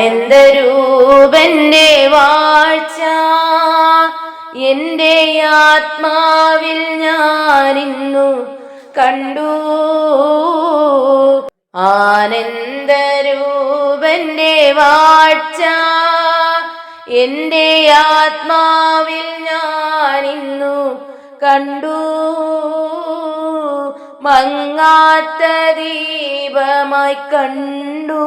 ആനന്ദരൂപന്റെ വാഴ്ച എന്റെ ആത്മാവിൽ ഞാനിന്നു കണ്ടു. ആനന്ദരൂപന്റെ വാഴ്ച എന്റെ ആത്മാവിൽ ഞാനിന്നു കണ്ടു. മങ്ങാത്ത ദീപമായി കണ്ടു,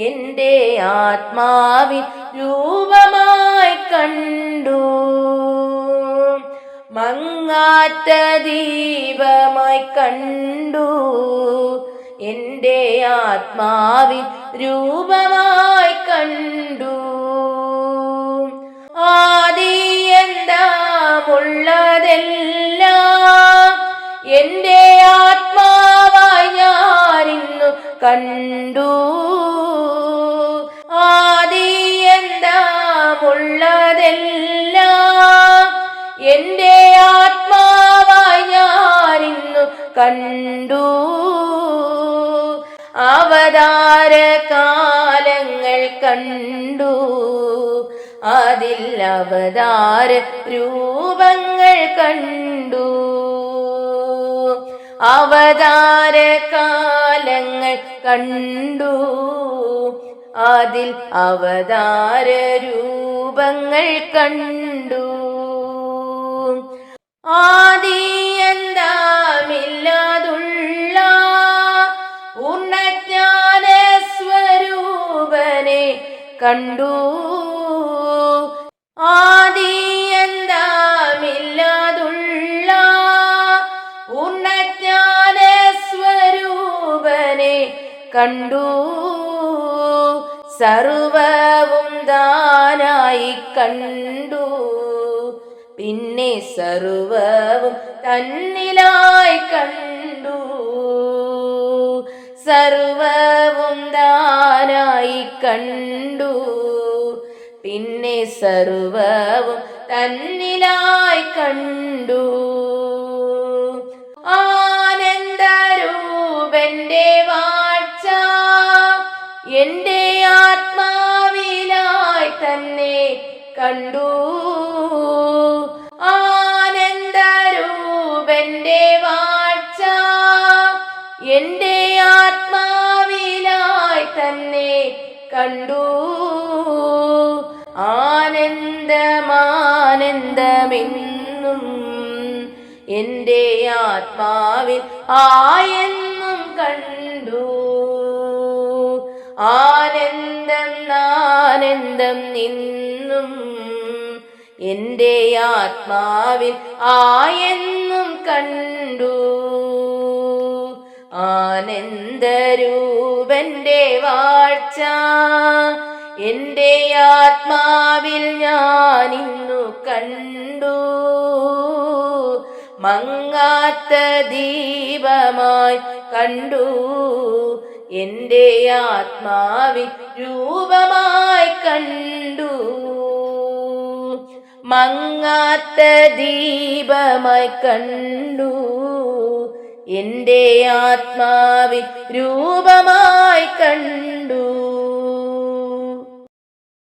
എന്റെ ആത്മാവിൻ രൂപമായി കണ്ടു. മങ്ങാത്ത ദീപമായി കണ്ടു, എന്റെ ആത്മാവിൻ രൂപമായി കണ്ടു. ആദിയന്തമുള്ളതെല്ലാം എന്റെ ആത്മാവായി ഞാനിന്നു കണ്ടു. ആദിയന്തമുള്ളതെല്ലാം എന്റെ ആത്മാവായി ഞാനിന്നു കണ്ടു. അവതാര കാലങ്ങൾ കണ്ടു, അതിൽ അവതാര രൂപങ്ങൾ കണ്ടു. അവതാര കാലങ്ങൾ കണ്ടു, അതിൽ അവതാര രൂപങ്ങൾ കണ്ടു. ആദിയന്തമില്ലാതുള്ള പൂർണ്ണജ്ഞാന സ്വരൂപനെ കണ്ടു. ആദിയന്തമില്ലാതുള്ള പൂർണ്ണജ്ഞാന സ്വരൂപനെ കണ്ടു. സർവവും ദാനായി കണ്ടു, പിന്നെ സർവവും തന്നിലായി കണ്ടു. സർവവും ദാനായി കണ്ടു, പിന്നെ സർവവും തന്നിലായി കണ്ടു. ആനന്ദരൂപന്റെ വാഴ്ച എന്റെ ആത്മാവിലായി തന്നെ കണ്ടു. ആനന്ദരൂപന്റെ വാഴ്ച എന്റെ ആത്മാവിലായി തന്നെ കണ്ടു. ആനന്ദമാനന്ദമെന്നും എന്റെ ആത്മാവിൽ ആയെന്നും കണ്ടു. ആനന്ദം ആനന്ദം നിന്നും എന്റെ ആത്മാവിൽ ആയെന്നും കണ്ടു. ആനന്ദരൂപന്റെ വാഴ്ച എന്റെ ആത്മാവിൽ ഞാനിന്നു കണ്ടു. മങ്ങാത്ത ദീപമായി കണ്ടു, എന്റെ ആത്മാവിൽ രൂപമായി കണ്ടു. മങ്ങാത്ത ദീപമായി കണ്ടു, എന്റെ ആത്മാവിൽ രൂപമായി കണ്ടു.